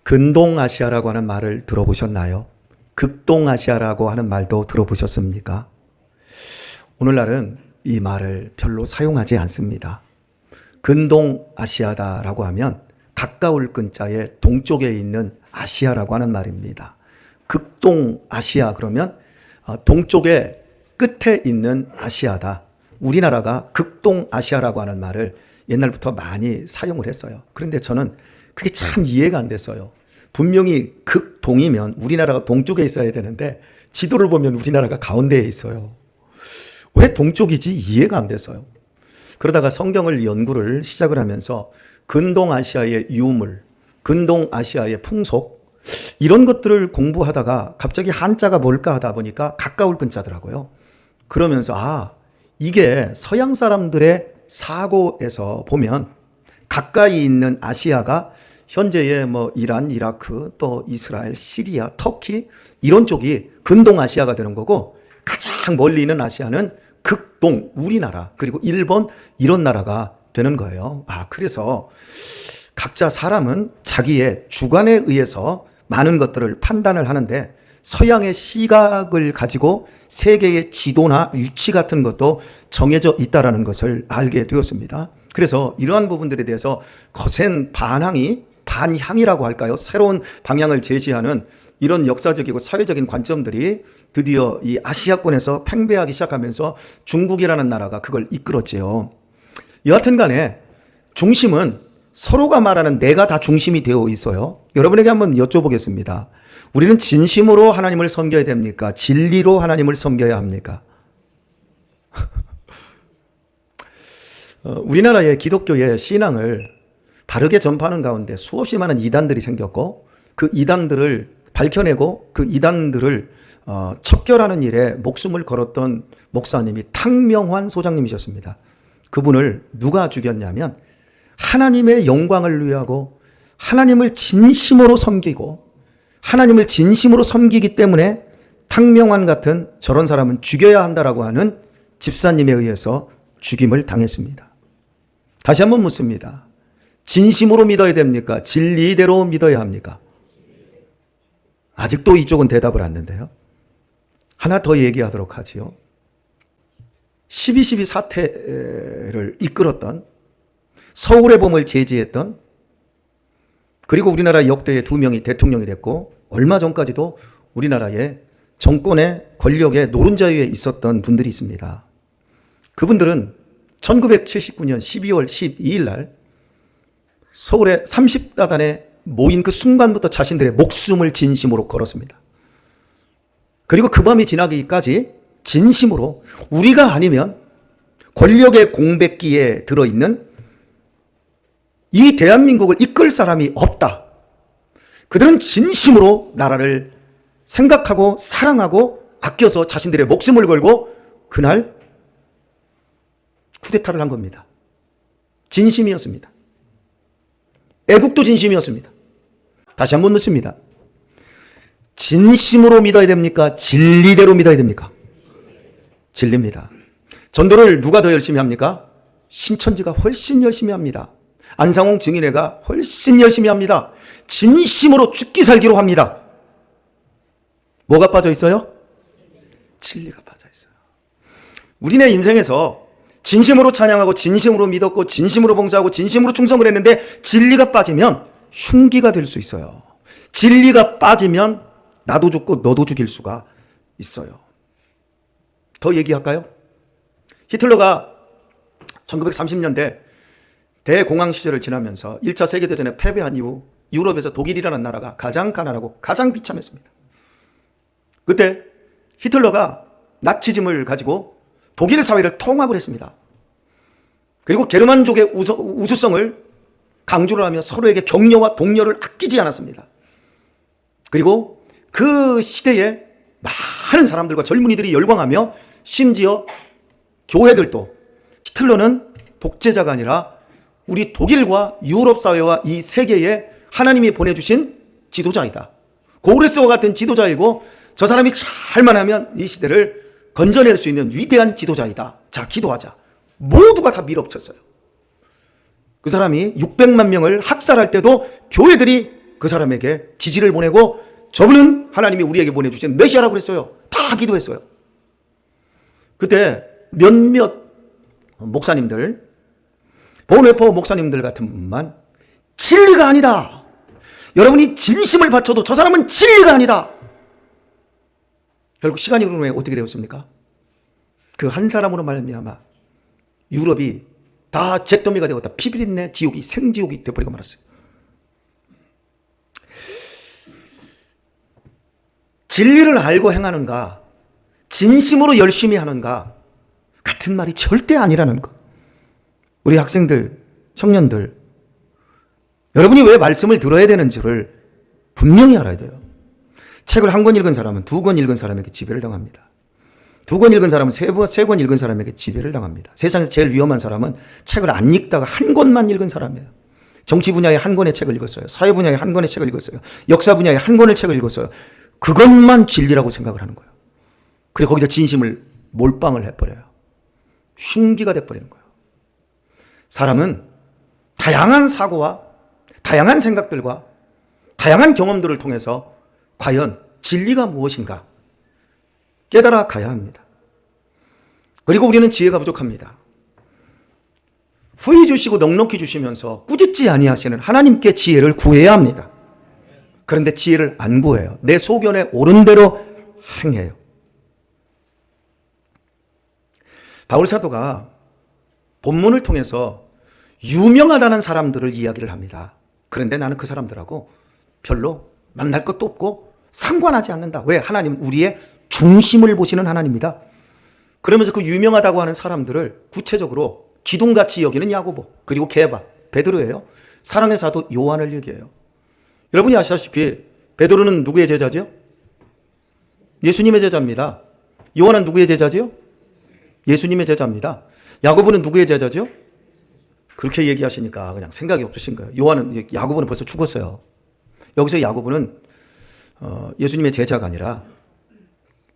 근동아시아라고 하는 말을 들어보셨나요? 극동아시아라고 하는 말도 들어보셨습니까? 오늘날은 이 말을 별로 사용하지 않습니다. 근동아시아다라고 하면 가까울 근자에 동쪽에 있는 아시아라고 하는 말입니다. 극동아시아 그러면 동쪽의 끝에 있는 아시아다. 우리나라가 극동아시아라고 하는 말을 옛날부터 많이 사용을 했어요. 그런데 저는 그게 참 이해가 안 됐어요. 분명히 극동이면 우리나라가 동쪽에 있어야 되는데 지도를 보면 우리나라가 가운데에 있어요. 왜 동쪽이지? 이해가 안 됐어요. 그러다가 성경을 연구를 시작을 하면서 근동아시아의 유물, 근동아시아의 풍속 이런 것들을 공부하다가 갑자기 한자가 뭘까 하다 보니까 가까울 근자더라고요. 그러면서 이게 서양 사람들의 사고에서 보면 가까이 있는 아시아가 현재의 이란, 이라크, 또 이스라엘, 시리아, 터키 이런 쪽이 근동아시아가 되는 거고 가장 멀리 있는 아시아는 극동, 우리나라 그리고 일본 이런 나라가 되는 거예요. 그래서 각자 사람은 자기의 주관에 의해서 많은 것들을 판단을 하는데 서양의 시각을 가지고 세계의 지도나 위치 같은 것도 정해져 있다는 것을 알게 되었습니다. 그래서 이러한 부분들에 대해서 거센 반향이라고 할까요? 새로운 방향을 제시하는 이런 역사적이고 사회적인 관점들이 드디어 이 아시아권에서 팽배하기 시작하면서 중국이라는 나라가 그걸 이끌었지요. 여하튼 간에 중심은 서로가 말하는 내가 다 중심이 되어 있어요. 여러분에게 한번 여쭤보겠습니다. 우리는 진심으로 하나님을 섬겨야 됩니까? 진리로 하나님을 섬겨야 합니까? 우리나라의 기독교의 신앙을 다르게 전파하는 가운데 수없이 많은 이단들이 생겼고 그 이단들을 밝혀내고 그 이단들을 척결하는 일에 목숨을 걸었던 목사님이 탕명환 소장님이셨습니다. 그분을 누가 죽였냐면 하나님의 영광을 위하고 하나님을 진심으로 섬기고 하나님을 진심으로 섬기기 때문에 탕명환 같은 저런 사람은 죽여야 한다라고 하는 집사님에 의해서 죽임을 당했습니다. 다시 한번 묻습니다. 진심으로 믿어야 됩니까? 진리대로 믿어야 합니까? 아직도 이쪽은 대답을 안 했는데요. 하나 더 얘기하도록 하지요. 12.12 사태를 이끌었던 서울의 봄을 제지했던 그리고 우리나라 역대의 2명이 대통령이 됐고 얼마 전까지도 우리나라의 정권의 권력의 노른자위에 있었던 분들이 있습니다. 그분들은 1979년 12월 12일 날 서울의 30다단에 모인 그 순간부터 자신들의 목숨을 진심으로 걸었습니다. 그리고 그 밤이 지나기까지 진심으로 우리가 아니면 권력의 공백기에 들어있는 이 대한민국을 이끌 사람이 없다. 그들은 진심으로 나라를 생각하고 사랑하고 아껴서 자신들의 목숨을 걸고 그날 쿠데타를 한 겁니다. 진심이었습니다. 애국도 진심이었습니다. 다시 한번 묻습니다. 진심으로 믿어야 됩니까? 진리대로 믿어야 됩니까? 진리입니다. 전도를 누가 더 열심히 합니까? 신천지가 훨씬 열심히 합니다. 안상홍 증인회가 훨씬 열심히 합니다. 진심으로 죽기 살기로 합니다. 뭐가 빠져 있어요? 진리가 빠져 있어요. 우리네 인생에서 진심으로 찬양하고 진심으로 믿었고 진심으로 봉사하고 진심으로 충성을 했는데 진리가 빠지면 흉기가 될 수 있어요. 진리가 빠지면 나도 죽고 너도 죽일 수가 있어요. 더 얘기할까요? 히틀러가 1930년대 대공황 시절을 지나면서 1차 세계대전에 패배한 이후 유럽에서 독일이라는 나라가 가장 가난하고 가장 비참했습니다. 그때 히틀러가 나치즘을 가지고 독일 사회를 통합을 했습니다. 그리고 게르만족의 우수성을 강조를 하며 서로에게 격려와 독려를 아끼지 않았습니다. 그리고 그 시대에 많은 사람들과 젊은이들이 열광하며 심지어 교회들도 히틀러는 독재자가 아니라 우리 독일과 유럽 사회와 이 세계에 하나님이 보내주신 지도자이다. 고레스와 같은 지도자이고 저 사람이 잘만 하면 이 시대를 건져낼 수 있는 위대한 지도자이다. 자, 기도하자. 모두가 다 밀어붙였어요. 그 사람이 600만 명을 학살할 때도 교회들이 그 사람에게 지지를 보내고 저분은 하나님이 우리에게 보내주신 메시아라고 그랬어요. 다 기도했어요. 그때 몇몇 목사님들, 본웨퍼 목사님들 같은 분만 진리가 아니다. 여러분이 진심을 바쳐도 저 사람은 진리가 아니다. 결국 시간이 흐른 후에 어떻게 되었습니까? 그 한 사람으로 말미암아 유럽이 다 잿더미가 되었다. 피비린내 지옥이 생지옥이 되어버리고 말았어요. 진리를 알고 행하는가, 진심으로 열심히 하는가 같은 말이 절대 아니라는 것. 우리 학생들, 청년들, 여러분이 왜 말씀을 들어야 되는지를 분명히 알아야 돼요. 책을 한 권 읽은 사람은 2권 읽은 사람에게 지배를 당합니다. 2권 읽은 사람은 3권 읽은 사람에게 지배를 당합니다. 세상에서 제일 위험한 사람은 책을 안 읽다가 한 권만 읽은 사람이에요. 정치 분야에 한 권의 책을 읽었어요. 사회 분야에 한 권의 책을 읽었어요. 역사 분야에 한 권의 책을 읽었어요. 그것만 진리라고 생각을 하는 거예요. 그리고 거기다 진심을 몰빵을 해버려요. 흉기가 돼버리는 거예요. 사람은 다양한 사고와 다양한 생각들과 다양한 경험들을 통해서 과연 진리가 무엇인가 깨달아 가야 합니다. 그리고 우리는 지혜가 부족합니다. 후히 주시고 넉넉히 주시면서 꾸짖지 아니하시는 하나님께 지혜를 구해야 합니다. 그런데 지혜를 안 구해요. 내 소견에 옳은 대로 행해요. 바울 사도가 본문을 통해서 유명하다는 사람들을 이야기를 합니다. 그런데 나는 그 사람들하고 별로 만날 것도 없고 상관하지 않는다. 왜? 하나님은 우리의 중심을 보시는 하나님이다. 그러면서 그 유명하다고 하는 사람들을 구체적으로 기둥같이 여기는 야고보, 그리고 게바, 베드로예요. 사랑의 사도 요한을 얘기해요. 여러분이 아시다시피 베드로는 누구의 제자죠? 예수님의 제자입니다. 요한은 누구의 제자죠? 예수님의 제자입니다. 야고보는 누구의 제자죠? 그렇게 얘기하시니까 그냥 생각이 없으신 거예요. 야고보는 벌써 죽었어요. 여기서 야고보는 예수님의 제자가 아니라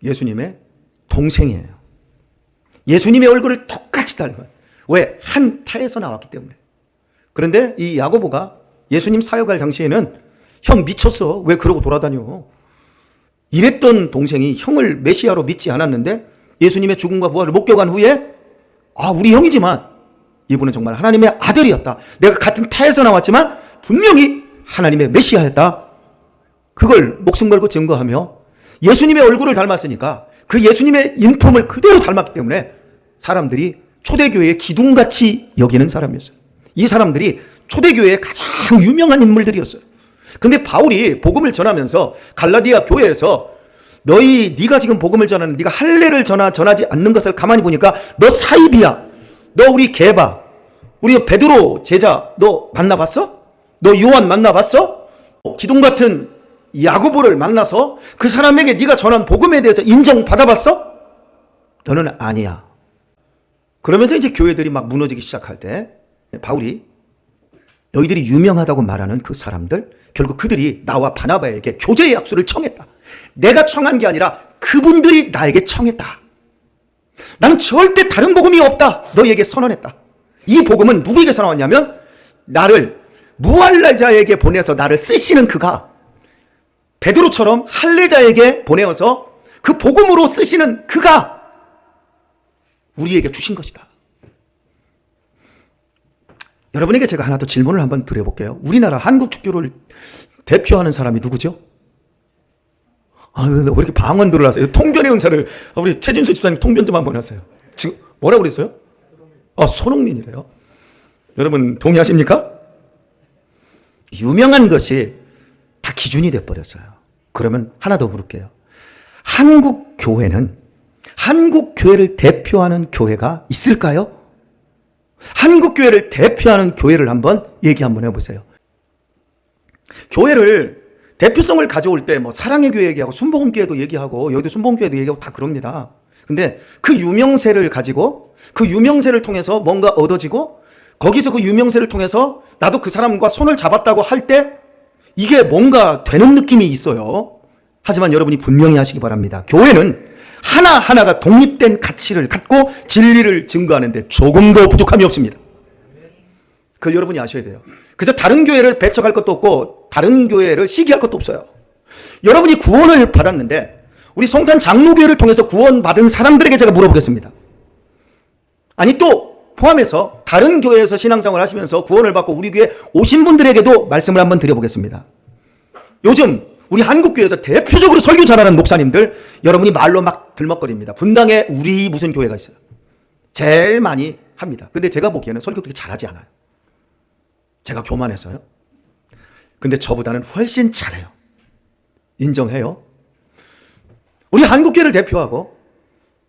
예수님의 동생이에요. 예수님의 얼굴을 똑같이 닮은. 왜? 한 태에서 나왔기 때문에. 그런데 이 야고보가 예수님 사역할 당시에는 형 미쳤어. 왜 그러고 돌아다녀? 이랬던 동생이 형을 메시아로 믿지 않았는데 예수님의 죽음과 부활을 목격한 후에 우리 형이지만 이분은 정말 하나님의 아들이었다. 내가 같은 태에서 나왔지만 분명히 하나님의 메시아였다. 그걸 목숨 걸고 증거하며 예수님의 얼굴을 닮았으니까 그 예수님의 인품을 그대로 닮았기 때문에 사람들이 초대교회의 기둥같이 여기는 사람이었어요. 이 사람들이 초대교회의 가장 유명한 인물들이었어요. 근데 바울이 복음을 전하면서 갈라디아 교회에서 네가 지금 복음을 전하는 네가 할례를 전하지 않는 것을 가만히 보니까 너 사입이야. 너 우리 게바, 우리 베드로 제자 너 만나봤어? 너 요한 만나봤어? 기둥 같은 야고보를 만나서 그 사람에게 네가 전한 복음에 대해서 인정받아봤어? 너는 아니야. 그러면서 이제 교회들이 막 무너지기 시작할 때 바울이 너희들이 유명하다고 말하는 그 사람들, 결국 그들이 나와 바나바에게 교제의 약속을 청했다. 내가 청한 게 아니라 그분들이 나에게 청했다. 난 절대 다른 복음이 없다. 너희에게 선언했다. 이 복음은 누구에게서 나왔냐면 나를 무할례자에게 보내서 나를 쓰시는 그가 베드로처럼 할례자에게 보내어서 그 복음으로 쓰시는 그가 우리에게 주신 것이다. 여러분에게 제가 하나 더 질문을 한번 드려볼게요. 우리나라 한국 축교를 대표하는 사람이 누구죠? 왜 이렇게 방언들을 하세요? 통변의 은사를 우리 최진수 집사님 통변 좀 한번 하세요. 지금 뭐라고 그랬어요? 손흥민이래요. 여러분 동의하십니까? 유명한 것이 다 기준이 돼버렸어요. 그러면 하나 더 물을게요. 한국 교회는 한국 교회를 대표하는 교회가 있을까요? 한국 교회를 대표하는 교회를 한번 얘기 한번 해보세요. 교회를 대표성을 가져올 때 사랑의 교회 얘기하고 순복음교회도 얘기하고 여기도 순복음교회도 얘기하고 다 그럽니다. 근데 그 유명세를 가지고 그 유명세를 통해서 뭔가 얻어지고 거기서 그 유명세를 통해서 나도 그 사람과 손을 잡았다고 할 때 이게 뭔가 되는 느낌이 있어요. 하지만 여러분이 분명히 하시기 바랍니다. 교회는 하나하나가 독립된 가치를 갖고 진리를 증거하는데 조금도 부족함이 없습니다. 그걸 여러분이 아셔야 돼요. 그래서 다른 교회를 배척할 것도 없고 다른 교회를 시기할 것도 없어요. 여러분이 구원을 받았는데 우리 송탄 장로교회를 통해서 구원받은 사람들에게 제가 물어보겠습니다. 아니 또 포함해서 다른 교회에서 신앙생활을 하시면서 구원을 받고 우리 교회 오신 분들에게도 말씀을 한번 드려보겠습니다. 요즘 우리 한국교회에서 대표적으로 설교 잘하는 목사님들 여러분이 말로 막 들먹거립니다. 분당에 우리 무슨 교회가 있어요. 제일 많이 합니다. 근데 제가 보기에는 설교 그렇게 잘하지 않아요. 제가 교만해서요. 근데 저보다는 훨씬 잘해요. 인정해요. 우리 한국교회를 대표하고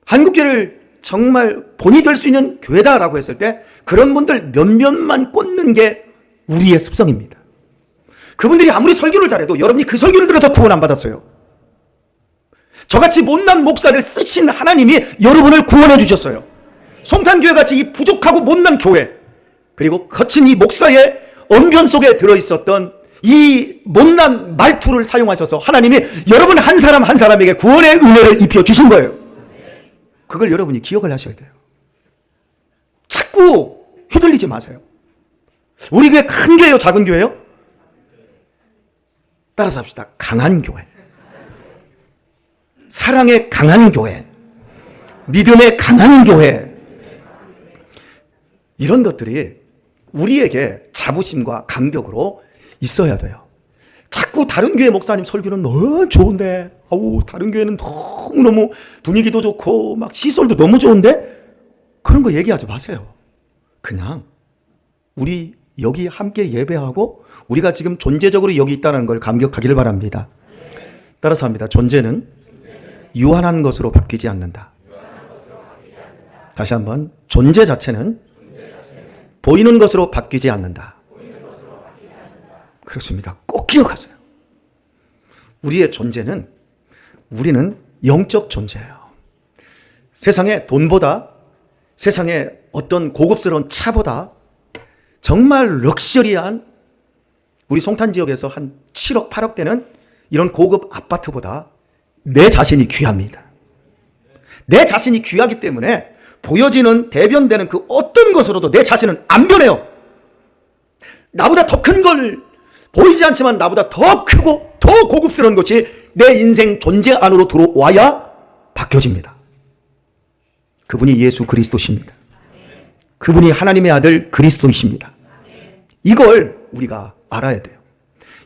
한국교회를 정말 본이 될 수 있는 교회다라고 했을 때 그런 분들 몇몇만 꽂는 게 우리의 습성입니다. 그분들이 아무리 설교를 잘해도 여러분이 그 설교를 들어서 구원 안 받았어요. 저같이 못난 목사를 쓰신 하나님이 여러분을 구원해 주셨어요. 송탄교회 같이 이 부족하고 못난 교회, 그리고 거친 이 목사의 언변 속에 들어있었던 이 못난 말투를 사용하셔서 하나님이 여러분 한 사람 한 사람에게 구원의 은혜를 입혀 주신 거예요. 그걸 여러분이 기억을 하셔야 돼요. 자꾸 휘둘리지 마세요. 우리 교회 큰 교회요, 작은 교회요? 따라서 합시다. 강한 교회. 사랑의 강한 교회. 믿음의 강한 교회. 이런 것들이 우리에게 자부심과 간격으로 있어야 돼요. 자꾸 다른 교회 목사님 설교는 너무 좋은데, 다른 교회는 너무너무 분위기도 좋고 막 시설도 너무 좋은데, 그런 거 얘기하지 마세요. 그냥 우리 여기 함께 예배하고 우리가 지금 존재적으로 여기 있다는 걸 감격하기를 바랍니다. 따라서 합니다. 존재는 유한한 것으로 바뀌지 않는다. 다시 한번, 존재 자체는 보이는 것으로 바뀌지 않는다. 그렇습니다. 꼭 기억하세요. 우리의 존재는, 우리는 영적 존재예요. 세상에 돈보다, 세상에 어떤 고급스러운 차보다 정말 럭셔리한, 우리 송탄 지역에서 한 7억, 8억 되는 이런 고급 아파트보다 내 자신이 귀합니다. 내 자신이 귀하기 때문에 보여지는, 대변되는 그 어떤 것으로도 내 자신은 안 변해요. 나보다 더 큰 걸, 보이지 않지만 나보다 더 크고 더 고급스러운 것이 내 인생 존재 안으로 들어와야 바뀌어집니다. 그분이 예수 그리스도십니다. 그분이 하나님의 아들 그리스도이십니다. 이걸 우리가 알아야 돼요.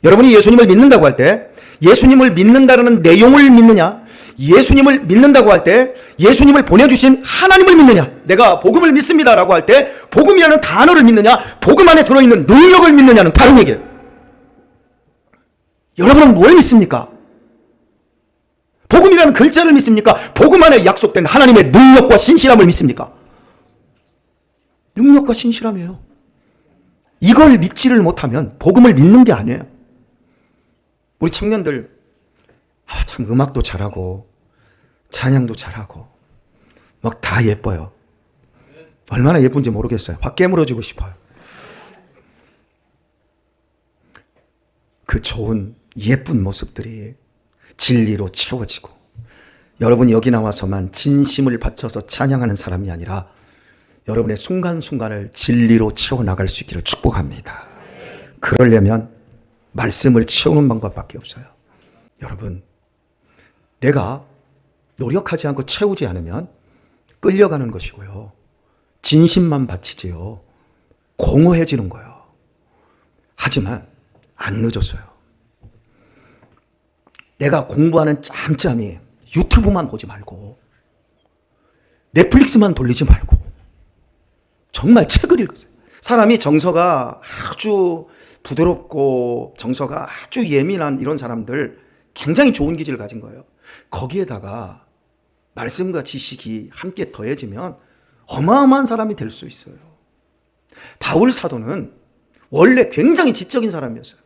여러분이 예수님을 믿는다고 할 때 예수님을 믿는다는 내용을 믿느냐, 예수님을 믿는다고 할 때 예수님을 보내주신 하나님을 믿느냐, 내가 복음을 믿습니다라고 할 때 복음이라는 단어를 믿느냐, 복음 안에 들어있는 능력을 믿느냐는 다른 얘기예요. 여러분은 뭘 믿습니까? 복음이라는 글자를 믿습니까? 복음 안에 약속된 하나님의 능력과 신실함을 믿습니까? 능력과 신실함이에요. 이걸 믿지를 못하면 복음을 믿는 게 아니에요. 우리 청년들 참 음악도 잘하고 찬양도 잘하고 막 다 예뻐요. 얼마나 예쁜지 모르겠어요. 확 깨물어주고 싶어요. 그 좋은 예쁜 모습들이 진리로 채워지고, 여러분이 여기 나와서만 진심을 바쳐서 찬양하는 사람이 아니라 여러분의 순간순간을 진리로 채워나갈 수 있기를 축복합니다. 그러려면 말씀을 채우는 방법밖에 없어요. 여러분, 내가 노력하지 않고 채우지 않으면 끌려가는 것이고요, 진심만 바치지요, 공허해지는 거예요. 하지만 안 늦었어요. 내가 공부하는 짬짬이 유튜브만 보지 말고 넷플릭스만 돌리지 말고 정말 책을 읽으세요. 사람이 정서가 아주 부드럽고 정서가 아주 예민한 이런 사람들, 굉장히 좋은 기질을 가진 거예요. 거기에다가 말씀과 지식이 함께 더해지면 어마어마한 사람이 될 수 있어요. 바울 사도는 원래 굉장히 지적인 사람이었어요.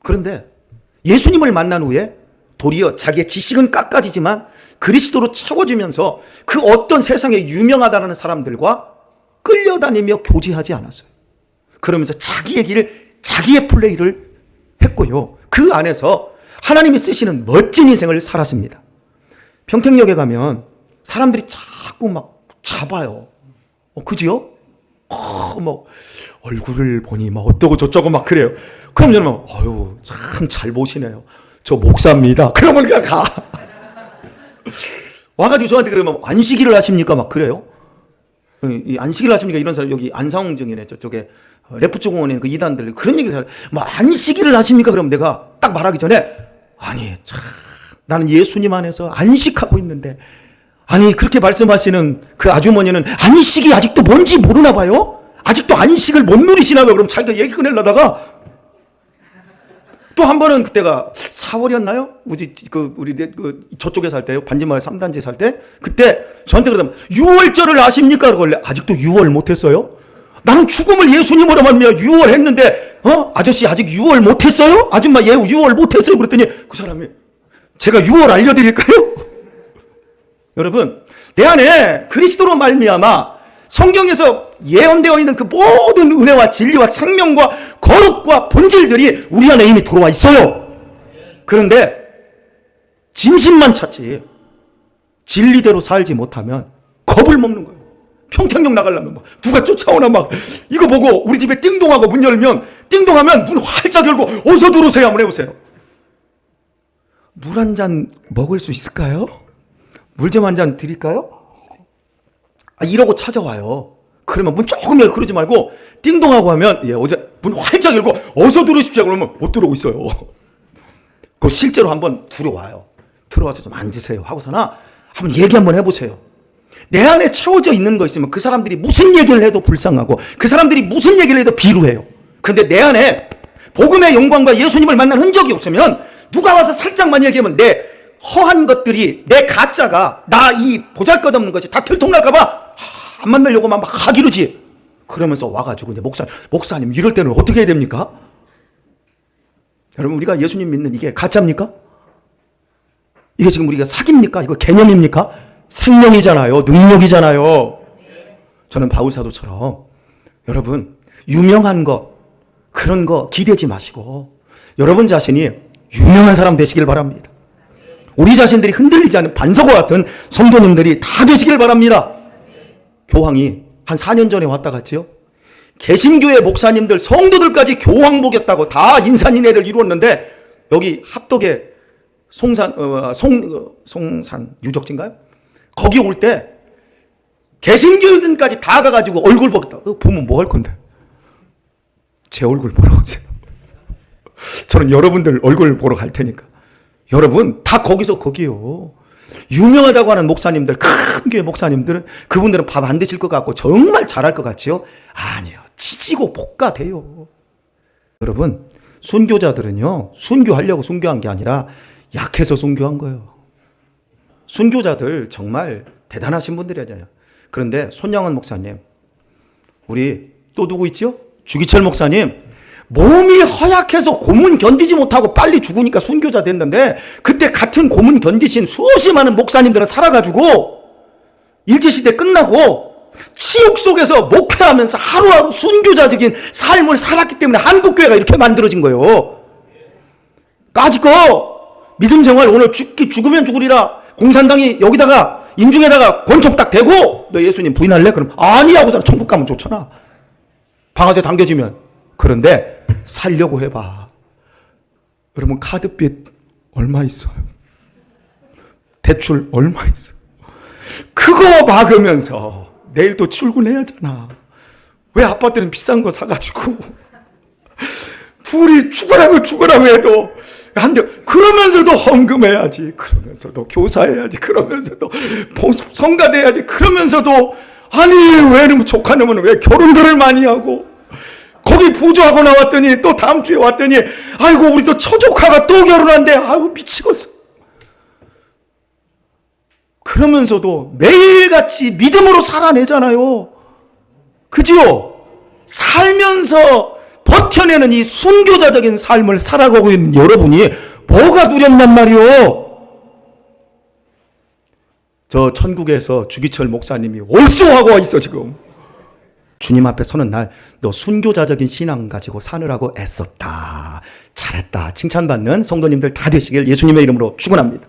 그런데 예수님을 만난 후에 도리어 자기의 지식은 깎아지지만 그리스도로 채워지면서 그 어떤 세상에 유명하다는 사람들과 끌려다니며 교제하지 않았어요. 그러면서 자기의 길을, 자기의 플레이를 했고요, 그 안에서 하나님이 쓰시는 멋진 인생을 살았습니다. 평택역에 가면 사람들이 자꾸 막 잡아요. 그지요? 뭐 얼굴을 보니 막 어떠고 저쩌고 막 그래요. 그럼 저는 막 어유 참 잘 보시네요. 저 목사입니다. 그러면 그냥 가. 와가지고 저한테 그러면 안식일을 하십니까? 막 그래요. 이 안식일 하십니까? 이런 사람 여기 안상홍 증인에 저쪽에 레프트 공원에 있는 그 이단들 그런 얘기를 잘, 뭐 안식일을 하십니까? 그러면 내가 딱 말하기 전에 아니 참 나는 예수님 안에서 안식하고 있는데 아니 그렇게 말씀하시는 그 아주머니는 안식이 아직도 뭔지 모르나 봐요? 아직도 안식을 못 누리시나 봐요? 그럼 자기가 얘기 꺼내려다가 또 한 번은 그때가 4월이었나요? 뭐지 우리 저쪽에 살 때요 반지마을 3단지에 살 때 그때 저한테 그러면 6월절을 아십니까? 그러길래 아직도 6월 못했어요? 나는 죽음을 예수님으로 만나며 6월 했는데 아저씨 아직 6월 못했어요? 아줌마 얘 6월 못했어요? 그랬더니 그 사람이 제가 6월 알려드릴까요? 여러분 내 안에 그리스도로 말미암아 성경에서 예언되어 있는 그 모든 은혜와 진리와 생명과 거룩과 본질들이 우리 안에 이미 들어와 있어요. 그런데 진심만 찾지 진리대로 살지 못하면 겁을 먹는 거예요. 평택역 나가려면 막 누가 쫓아오나 막 이거 보고 우리 집에 띵동하고 문 열면 띵동하면 문 활짝 열고 어서 들어오세요 한번 해보세요. 물 한 잔 먹을 수 있을까요? 물 좀 한 잔 드릴까요? 이러고 찾아와요. 그러면 문 조금 열고 그러지 말고 띵동하고 하면 예 어제 문 활짝 열고 어서 들어오십시오 그러면 못 들어오고 있어요. 그 실제로 한번 들어와요. 들어와서 좀 앉으세요 하고서나 한번 얘기 한번 해보세요. 내 안에 채워져 있는 거 있으면 그 사람들이 무슨 얘기를 해도 불쌍하고 그 사람들이 무슨 얘기를 해도 비루해요. 근데 내 안에 복음의 영광과 예수님을 만난 흔적이 없으면 누가 와서 살짝만 얘기하면 내 허한 것들이 내 가짜가 나 이 보잘것없는 것이 다 들통날까봐 안 만나려고만 막 하기르지. 그러면서 와가지고 이제 목사님 이럴 때는 어떻게 해야 됩니까? 여러분 우리가 예수님 믿는 이게 가짜입니까? 이게 지금 우리가 사기입니까? 이거 개념입니까? 생명이잖아요. 능력이잖아요. 저는 바울사도처럼 여러분 유명한 것 그런 거 기대지 마시고 여러분 자신이 유명한 사람 되시길 바랍니다. 우리 자신들이 흔들리지 않는 반석과 같은 성도님들이 다 되시길 바랍니다. 교황이 한 4년 전에 왔다 갔지요. 개신교회 목사님들 성도들까지 교황 보겠다고 다 인산인해를 이루었는데 여기 합덕에 송산 유적지인가요? 거기 올 때 개신교인들까지 다 가가지고 얼굴 보겠다. 보면 뭐 할 건데? 제 얼굴 보러 오세요. 저는 여러분들 얼굴 보러 갈 테니까. 여러분 다 거기서 거기요. 유명하다고 하는 목사님들, 큰 교회 목사님들은 그분들은 밥 안 드실 것 같고 정말 잘할 것 같지요? 아니요. 지지고 볶아 돼요. 여러분 순교자들은요. 순교하려고 순교한 게 아니라 약해서 순교한 거예요. 순교자들 정말 대단하신 분들이잖아요. 그런데 손양원 목사님, 우리 또 누구 있죠? 주기철 목사님, 몸이 허약해서 고문 견디지 못하고 빨리 죽으니까 순교자 됐는데 그때 같은 고문 견디신 수없이 많은 목사님들은 살아가지고 일제시대 끝나고 치욕 속에서 목회하면서 하루하루 순교자적인 삶을 살았기 때문에 한국교회가 이렇게 만들어진 거예요. 까짓 거 믿음 생활 오늘 죽으면 죽으리라 공산당이 여기다가 인중에다가 권총 딱 대고 너 예수님 부인할래? 그럼 아니 하고서 천국 가면 좋잖아. 방아쇠 당겨지면. 그런데 살려고 해봐. 여러분 카드빚 얼마 있어요? 대출 얼마 있어? 그거 막으면서 내일 또 출근해야 하잖아. 왜 아빠들은 비싼 거 사가지고 둘이 죽으라고 해도 안 돼. 그러면서도 헌금해야지. 그러면서도 교사해야지. 그러면서도 성가대야지. 그러면서도 아니 왜 조카놈은 왜 결혼들을 많이 하고 거기 부조하고 나왔더니 또 다음 주에 왔더니 아이고 우리 또 처조카가 또 결혼한대. 아이고 미치겠어. 그러면서도 매일같이 믿음으로 살아내잖아요. 그지요? 살면서 버텨내는 이 순교자적인 삶을 살아가고 있는 여러분이 뭐가 두렵단 말이요? 저 천국에서 주기철 목사님이 올소하고 와 있어 지금. 주님 앞에 서는 날 너 순교자적인 신앙 가지고 사느라고 애썼다. 잘했다. 칭찬받는 성도님들 다 되시길 예수님의 이름으로 축원합니다.